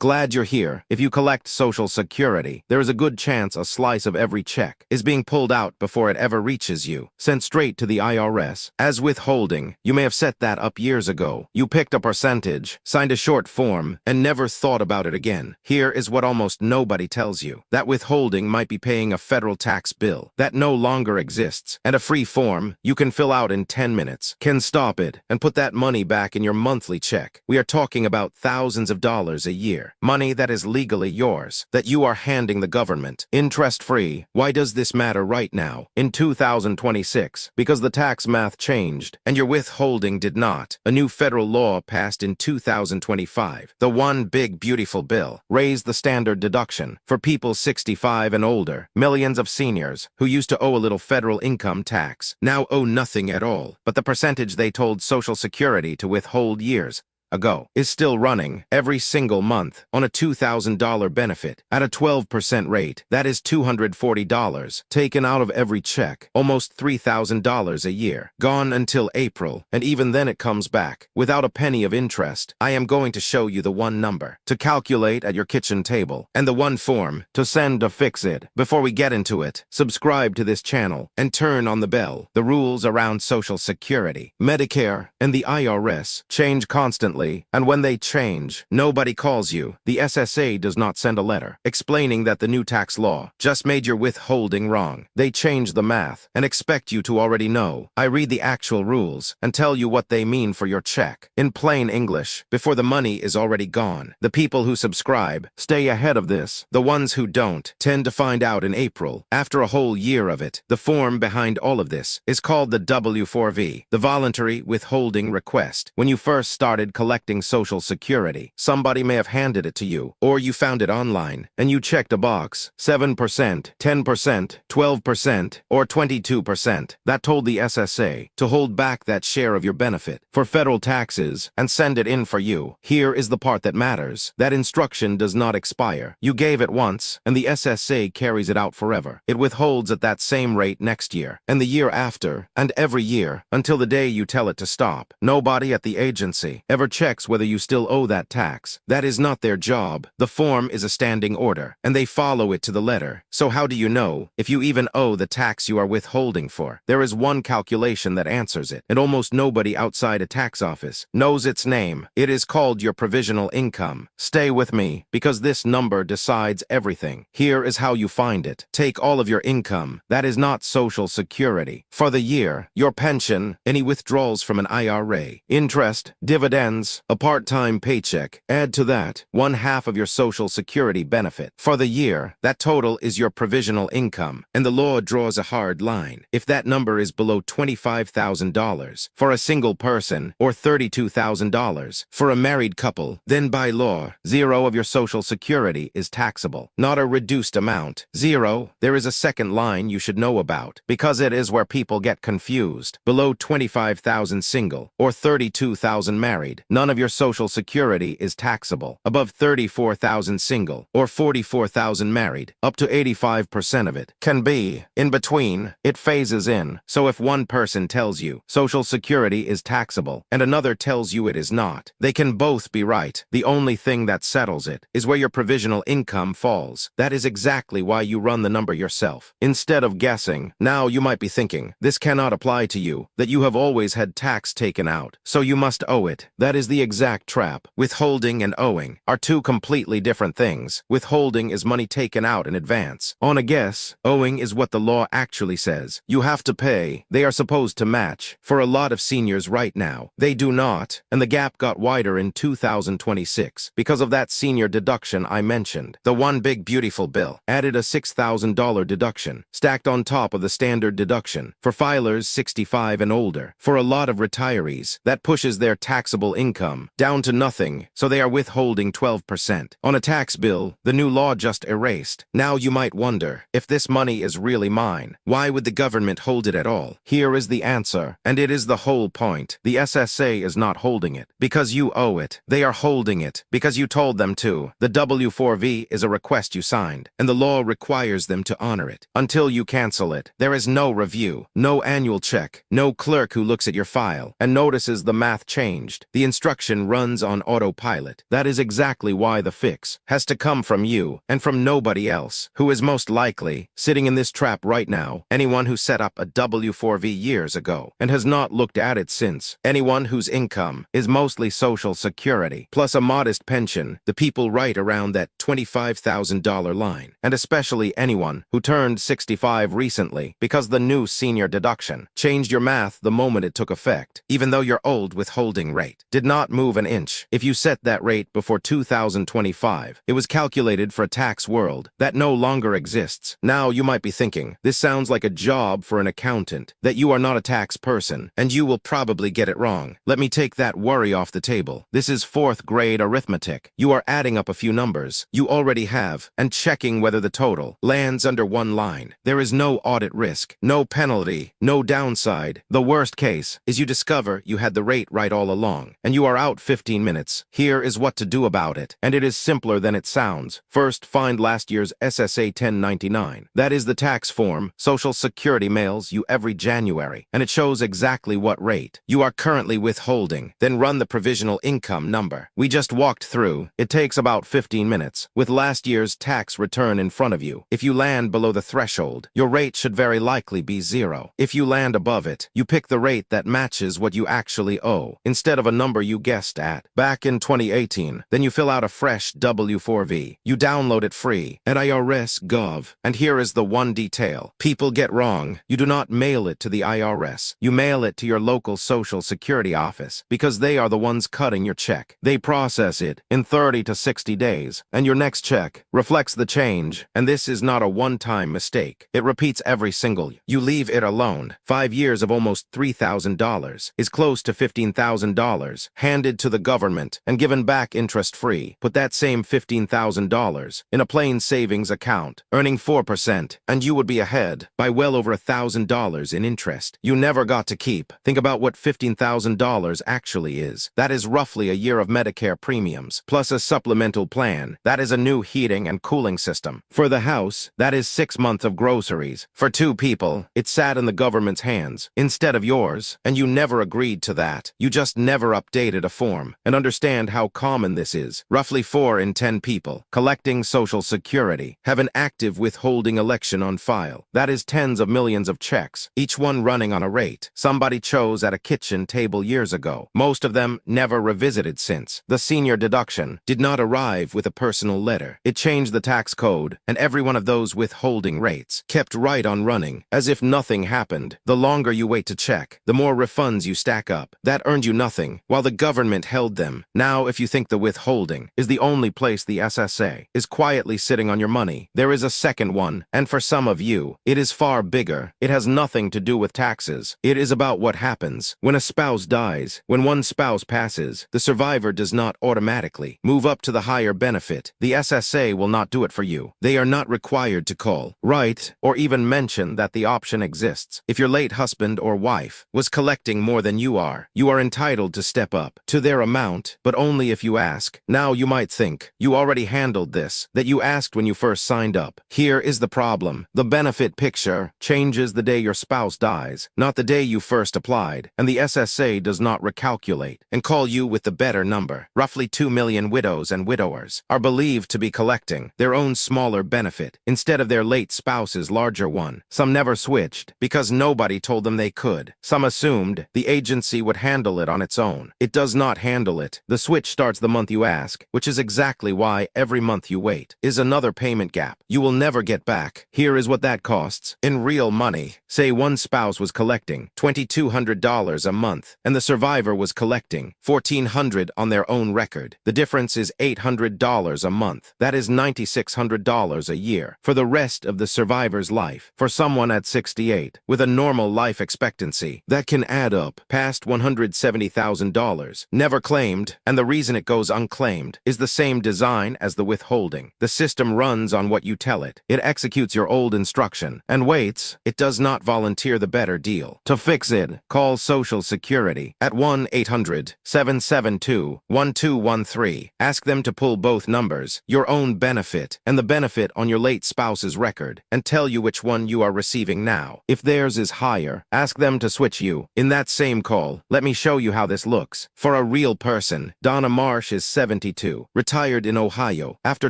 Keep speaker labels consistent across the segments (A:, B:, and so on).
A: Glad you're here. If you collect Social Security, there is a good chance a slice of every check is being pulled out before it ever reaches you, sent straight to the IRS. As withholding, you may have set that up years ago. You picked a percentage, signed a short form, and never thought about it again. Here is what almost nobody tells you. That withholding might be paying a federal tax bill that no longer exists, and a free form you can fill out in 10 minutes can stop it and put that money back in your monthly check. We are talking about thousands of dollars a year. Money that is legally yours, that you are handing the government, interest-free. Why does this matter right now, in 2026? Because the tax math changed, and your withholding did not. A new federal law passed in 2025. The One Big Beautiful Bill raised the standard deduction for people 65 and older. Millions of seniors who used to owe a little federal income tax now owe nothing at all, but the percentage they told Social Security to withhold years ago is still running every single month on a $2,000 benefit at a 12% rate. That is $240 taken out of every check, almost $3,000 a year, gone until April, and even then it comes back without a penny of interest. I am going to show you the one number to calculate at your kitchen table and the one form to send to fix it. Before we get into it, subscribe to this channel and turn on the bell. The rules around Social Security, Medicare, and the IRS change constantly. And when they change, nobody calls you. The SSA does not send a letter explaining that the new tax law just made your withholding wrong. They change the math and expect you to already know. I read the actual rules and tell you what they mean for your check in plain English before the money is already gone. The people who subscribe stay ahead of this. The ones who don't tend to find out in April, after a whole year of it. The form behind all of this is called the W-4V, the voluntary withholding request. When you first started collecting Social Security, somebody may have handed it to you, or you found it online, and you checked a box, 7%, 10%, 12%, or 22%. That told the SSA to hold back that share of your benefit for federal taxes and send it in for you. Here is the part that matters. That instruction does not expire. You gave it once, and the SSA carries it out forever. It withholds at that same rate next year, and the year after, and every year, until the day you tell it to stop. Nobody at the agency ever checks whether you still owe that tax. That is not their job. The form is a standing order, and they follow it to the letter. So how do you know if you even owe the tax you are withholding for? There is one calculation that answers it, and almost nobody outside a tax office knows its name. It is called your provisional income. Stay with me, because this number decides everything. Here is how you find it. Take all of your income, that is not Social Security, for the year, your pension, any withdrawals from an IRA, interest, dividends, a part-time paycheck. Add to that 1/2 of your Social Security benefit. For the year, that total is your provisional income, and the law draws a hard line. If that number is below $25,000 for a single person or $32,000 for a married couple, then by law, 0 of your Social Security is taxable, not a reduced amount. 0. There is a second line you should know about, because it is where people get confused. Below 25,000 single or 32,000 married, none of your Social Security is taxable. Above 34,000 single or 44,000 married, up to 85% of it can be. In between, it phases in. So if one person tells you Social Security is taxable and another tells you it is not, they can both be right. The only thing that settles it is where your provisional income falls. That is exactly why you run the number yourself, instead of guessing. Now you might be thinking, this cannot apply to you, that you have always had tax taken out, so you must owe it. That is the exact trap. Withholding and owing are two completely different things. Withholding is money taken out in advance, on a guess. Owing is what the law actually says you have to pay. They are supposed to match. For a lot of seniors right now, they do not, and the gap got wider in 2026 because of that senior deduction I mentioned. The One Big Beautiful Bill added a $6,000 deduction, stacked on top of the standard deduction, for filers 65 and older. For a lot of retirees, that pushes their taxable income down to nothing, so they are withholding 12%. On a tax bill the new law just erased. Now you might wonder, if this money is really mine, why would the government hold it at all? Here is the answer, and it is the whole point. The SSA is not holding it because you owe it. They are holding it because you told them to. The W-4V is a request you signed, and the law requires them to honor it. Until you cancel it, there is no review, no annual check, no clerk who looks at your file and notices the math changed. The instruction runs on autopilot. That is exactly why the fix has to come from you and from nobody else. Who is most likely sitting in this trap right now? Anyone who set up a W-4V years ago and has not looked at it since. Anyone whose income is mostly Social Security, plus a modest pension, the people right around that $25,000 line. And especially anyone who turned 65 recently, because the new senior deduction changed your math the moment it took effect, even though your old withholding rate did not move an inch. If you set that rate before 2025, it was calculated for a tax world that no longer exists. Now you might be thinking, this sounds like a job for an accountant, that you are not a tax person, and you will probably get it wrong. Let me take that worry off the table. This is 4th grade arithmetic. You are adding up a few numbers you already have and checking whether the total lands under one line. There is no audit risk, no penalty, no downside. The worst case is you discover you had the rate right all along, and you are out 15 minutes. Here is what to do about it, and it is simpler than it sounds. First, find last year's SSA 1099. That is the tax form Social Security mails you every January, and it shows exactly what rate you are currently withholding. Then run the provisional income number we just walked through. It takes about 15 minutes, with last year's tax return in front of you. If you land below the threshold, your rate should very likely be 0. If you land above it, you pick the rate that matches what you actually owe, instead of a number you guessed at back in 2018. Then you fill out a fresh W-4V. You download it free at IRS.gov. And here is the one detail people get wrong. You do not mail it to the IRS. You mail it to your local Social Security office, because they are the ones cutting your check. They process it in 30 to 60 days, and your next check reflects the change. And this is not a one-time mistake. It repeats every single year. You leave it alone. 5 years of almost $3,000 is close to $15,000 handed to the government and given back interest-free. Put that same $15,000 in a plain savings account, earning 4%, and you would be ahead by well over $1,000 in interest you never got to keep. Think about what $15,000 actually is. That is roughly a year of Medicare premiums, plus a supplemental plan. That is a new heating and cooling system. For the house, that is 6 months of groceries. For 2 people, it sat in the government's hands instead of yours, and you never agreed to that. You just never updated a form. And understand how common this is. Roughly 4 in 10 people collecting Social Security have an active withholding election on file. That is tens of millions of checks, each one running on a rate somebody chose at a kitchen table years ago. Most of them never revisited since. The senior deduction did not arrive with a personal letter. It changed the tax code, and every one of those withholding rates kept right on running, as if nothing happened. The longer you wait to check, the more refunds you stack up. That earned you nothing, while the government held them. Now, if you think the withholding is the only place the SSA is quietly sitting on your money, there is a second one, and for some of you, it is far bigger. It has nothing to do with taxes. It is about what happens when a spouse dies. When one spouse passes, the survivor does not automatically move up to the higher benefit. The SSA will not do it for you. They are not required to call, write, or even mention that the option exists. If your late husband or wife was collecting more than you are entitled to step up to their amount, but only if you ask. Now you might think you already handled this, that you asked when you first signed up. Here is the problem. The benefit picture changes the day your spouse dies, not the day you first applied, and the SSA does not recalculate and call you with the better number. Roughly 2 million widows and widowers are believed to be collecting their own smaller benefit instead of their late spouse's larger one. Some never switched because nobody told them they could. Some assumed the agency would handle it on its own. It does not handle it. The switch starts the month you ask, which is exactly why every month you wait is another payment gap you will never get back. Here is what that costs in real money. Say one spouse was collecting $2,200 a month, and the survivor was collecting $1,400 on their own record. The difference is $800 a month. That is $9,600 a year for the rest of the survivor's life. For someone at 68 with a normal life expectancy, that can add up past $170,000. Never claimed, and the reason it goes unclaimed is the same design as the withholding. The system runs on what you tell it. It executes your old instruction and waits. It does not volunteer the better deal. To fix it, call Social Security at 1-800-772-1213. Ask them to pull both numbers, your own benefit and the benefit on your late spouse's record, and tell you which one you are receiving now. If theirs is higher, ask them to switch you. In that same call, let me show you how this looks. For a real person, Donna Marsh is 72, retired in Ohio after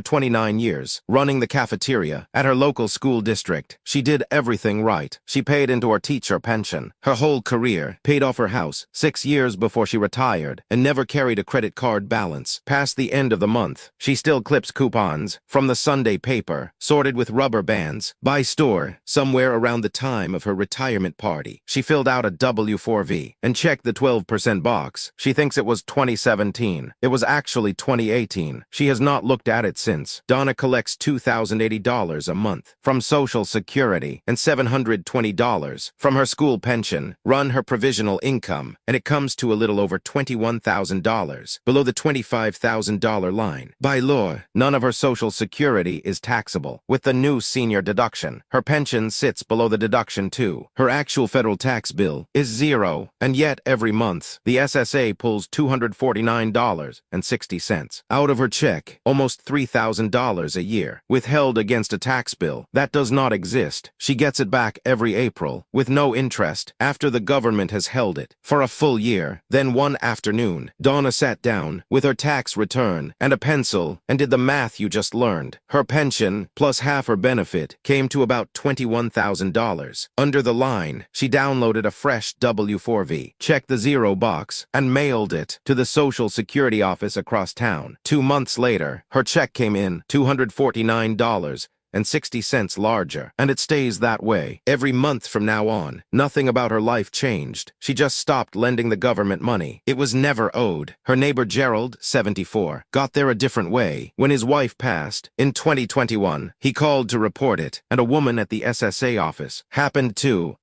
A: 29 years, running the cafeteria at her local school district. She did everything right. She paid into her teacher pension her whole career, paid off her house 6 years before she retired, and never carried a credit card balance. Past the end of the month, she still clips coupons from the Sunday paper, sorted with rubber bands, by store. Somewhere around the time of her retirement party, she filled out a W-4V and checked the 12% box. She thinks it was 2017. It was actually 2018. She has not looked at it since. Donna collects $2,080 a month from Social Security and $720 from her school pension, run her provisional income, and it comes to a little over $21,000, below the $25,000 line. By law, none of her Social Security is taxable. With the new senior deduction, her pension sits below the deduction too. Her actual federal tax bill is zero, and yet every month, the SSA pulls $249.60 out of her check, almost $3,000 a year, withheld against a tax bill that does not exist. She gets it back every April, with no interest, after the government has held it for a full year. Then one afternoon, Donna sat down with her tax return and a pencil and did the math you just learned. Her pension, plus half her benefit, came to about $21,000. Under the line, she downloaded a fresh W-4V, checked the zero box, and mailed it to the Social Security office across town. 2 months later, her check came in $249.60 larger, and it stays that way every month from now on. Nothing about her life changed. She just stopped lending the government money. It was never owed. Her neighbor Gerald, 74, got there a different way. When his wife passed in 2021, he called to report it, and a woman at the SSA office happened to